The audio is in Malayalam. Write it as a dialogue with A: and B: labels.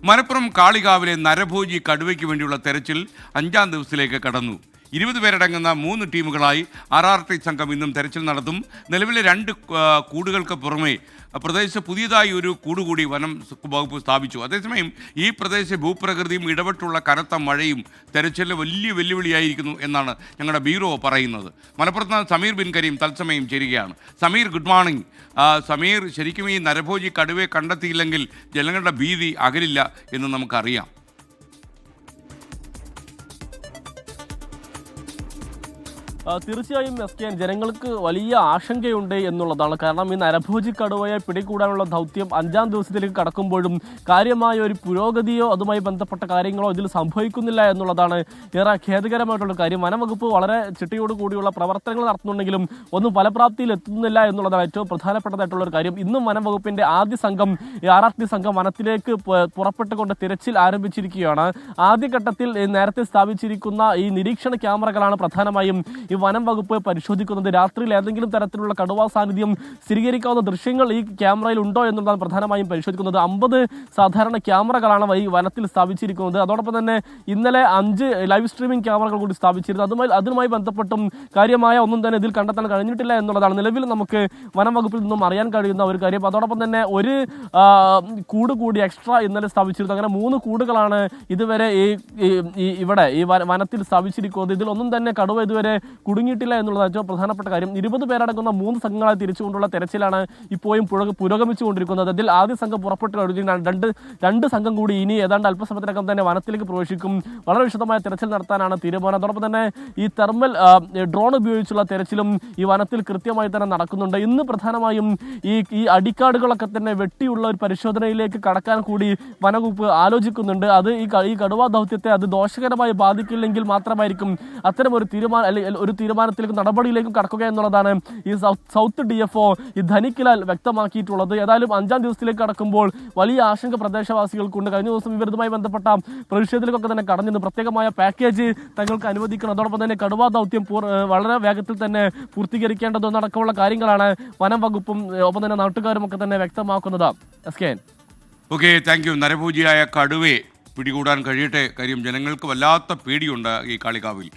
A: മലപ്പുറം കാളികാവിലെ നരഭോജി കടുവയ്ക്ക് വേണ്ടിയുള്ള തെരച്ചിൽ 5ാം ദിവസത്തിലേക്ക് കടന്നു. 20 പേരടങ്ങുന്ന 3 ടീമുകളായി RRT സംഘം ഇന്നും തെരച്ചിൽ നടത്തും. നിലവിലെ 2 കൂടുകൾക്ക് പുറമെ പ്രദേശത്ത് പുതിയതായി ഒരു കൂടുകൂടി വനം വകുപ്പ് സ്ഥാപിച്ചു. അതേസമയം ഈ പ്രദേശ ഭൂപ്രകൃതിയും ഇടപെട്ടുള്ള കനത്ത മഴയും തെരച്ചിലിന് വലിയ വെല്ലുവിളിയായിരിക്കുന്നു എന്നാണ് ഞങ്ങളുടെ ബ്യൂറോ പറയുന്നത്. മലപ്പുറത്ത് സമീർ ബിൻ കരീം തത്സമയം ചേരുകയാണ്. Sameer, good morning. സമീർ, ശരിക്കും ഈ നരഭോജി കടുവയെ കണ്ടെത്തിയില്ലെങ്കിൽ ജനങ്ങളുടെ ഭീതി അകലില്ല എന്ന് നമുക്കറിയാം.
B: തീർച്ചയായും SKN ജനങ്ങൾക്ക് വലിയ ആശങ്കയുണ്ട് എന്നുള്ളതാണ്. കാരണം ഈ നരഭോജി കടുവയെ പിടികൂടാനുള്ള ദൗത്യം 5ാം ദിവസത്തിലേക്ക് കടക്കുമ്പോഴും കാര്യമായ ഒരു പുരോഗതിയോ അതുമായി ബന്ധപ്പെട്ട കാര്യങ്ങളോ ഇതിൽ സംഭവിക്കുന്നില്ല എന്നുള്ളതാണ് ഏറെ ഖേദകരമായിട്ടുള്ള കാര്യം. വനംവകുപ്പ് വളരെ ചിട്ടയോട് കൂടിയുള്ള പ്രവർത്തനങ്ങൾ നടത്തുന്നുണ്ടെങ്കിലും ഒന്നും ഫലപ്രാപ്തിയിൽ എത്തുന്നില്ല എന്നുള്ളതാണ് ഏറ്റവും പ്രധാനപ്പെട്ടതായിട്ടുള്ള ഒരു കാര്യം. ഇന്നും വനംവകുപ്പിന്റെ ആദ്യ സംഘം RRT സംഘം വനത്തിലേക്ക് പുറപ്പെട്ടുകൊണ്ട് തിരച്ചിൽ ആരംഭിച്ചിരിക്കുകയാണ്. ആദ്യഘട്ടത്തിൽ നേരത്തെ സ്ഥാപിച്ചിരിക്കുന്ന ഈ നിരീക്ഷണ ക്യാമറകളാണ് പ്രധാനമായും ഈ വനം വകുപ്പ് പരിശോധിക്കുന്നത്. രാത്രിയിൽ ഏതെങ്കിലും തരത്തിലുള്ള കടുവാ സാന്നിധ്യം സ്ഥിരീകരിക്കാവുന്ന ദൃശ്യങ്ങൾ ഈ ക്യാമറയിൽ ഉണ്ടോ എന്നുള്ളതാണ് പ്രധാനമായും പരിശോധിക്കുന്നത്. 50 സാധാരണ ക്യാമറകളാണ് ഈ വനത്തിൽ സ്ഥാപിച്ചിരിക്കുന്നത്. അതോടൊപ്പം തന്നെ ഇന്നലെ 5 ലൈവ് സ്ട്രീമിംഗ് ക്യാമറകൾ കൂടി സ്ഥാപിച്ചിരുന്നു. അതുമായി ബന്ധപ്പെട്ടും കാര്യമായ ഒന്നും തന്നെ ഇതിൽ കണ്ടെത്താൻ കഴിഞ്ഞിട്ടില്ല എന്നുള്ളതാണ് നിലവിൽ നമുക്ക് വനം വകുപ്പിൽ നിന്നും അറിയാൻ കഴിയുന്ന ഒരു കാര്യം. അതോടൊപ്പം തന്നെ ഒരു കൂട് കൂടി എക്സ്ട്രാ ഇന്നലെ സ്ഥാപിച്ചിരുന്നു. അങ്ങനെ 3 കൂടുകളാണ് ഇതുവരെ ഇവിടെ ഈ വനത്തിൽ സ്ഥാപിച്ചിരിക്കുന്നത്. ഇതിലൊന്നും തന്നെ കടുവ ഇതുവരെ കുടുങ്ങിയിട്ടില്ല എന്നുള്ളതാണ് ഏറ്റവും പ്രധാനപ്പെട്ട കാര്യം. 20 പേരടങ്ങുന്ന 3 സംഘങ്ങളെ തിരിച്ചുകൊണ്ടുള്ള തെരച്ചിലാണ് ഇപ്പോഴും പുരോഗമിച്ചുകൊണ്ടിരിക്കുന്നത്. അതിൽ ആദ്യ സംഘം പുറപ്പെട്ടു കഴിഞ്ഞു. രണ്ട് സംഘം കൂടി ഇനി ഏതാണ്ട് അല്പസമയത്തിനകം തന്നെ വനത്തിലേക്ക് പ്രവേശിക്കും. വളരെ വിശദമായ തെരച്ചിൽ നടത്താനാണ് തീരുമാനം. അതോടൊപ്പം തന്നെ ഈ തെർമൽ ഡ്രോൺ ഉപയോഗിച്ചുള്ള തെരച്ചിലും ഈ വനത്തിൽ കൃത്യമായി തന്നെ നടക്കുന്നുണ്ട്. ഇന്ന് പ്രധാനമായും ഈ അടിക്കാടുകളൊക്കെ തന്നെ വെട്ടിയുള്ള ഒരു പരിശോധനയിലേക്ക് കടക്കാൻ കൂടി വനവകുപ്പ് ആലോചിക്കുന്നുണ്ട്. അത് ഈ കടുവാ ദൗത്യത്തെ അത് ദോഷകരമായി ബാധിക്കില്ലെങ്കിൽ മാത്രമായിരിക്കും അത്തരം ഒരു തീരുമാനത്തിലേക്കും നടപടിയിലേക്കും കടക്കുക എന്നുള്ളതാണ് ഈ സൗത്ത് DFO ഈ ധനിക്കിലാൽ വ്യക്തമാക്കിയിട്ടുള്ളത്. ഏതായാലും 5ാം ദിവസത്തിലേക്ക് കടക്കുമ്പോൾ വലിയ ആശങ്ക പ്രദേശവാസികൾക്കുണ്ട്. കഴിഞ്ഞ ദിവസം ഇവരുമായി ബന്ധപ്പെട്ട പ്രതിഷേധത്തിലേക്കൊക്കെ തന്നെ കടന്നിരുന്നു. പ്രത്യേകമായ പാക്കേജ് തങ്ങൾക്ക് അനുവദിക്കണം. അതോടൊപ്പം തന്നെ കടുവാ ദൗത്യം വളരെ വേഗത്തിൽ തന്നെ പൂർത്തീകരിക്കേണ്ടതെന്നടക്കമുള്ള കാര്യങ്ങളാണ് വനം വകുപ്പും ഒപ്പം തന്നെ നാട്ടുകാരും ഒക്കെ തന്നെ വ്യക്തമാക്കുന്നത്. SKN.
A: Okay, thank you. നരഭോജിയായ കടുവയെ പിടികൂടാൻ കഴിയട്ടെ. കാര്യം ജനങ്ങൾക്ക് വല്ലാത്ത പേടിയുണ്ട് ഈ കാളികാവിൽ.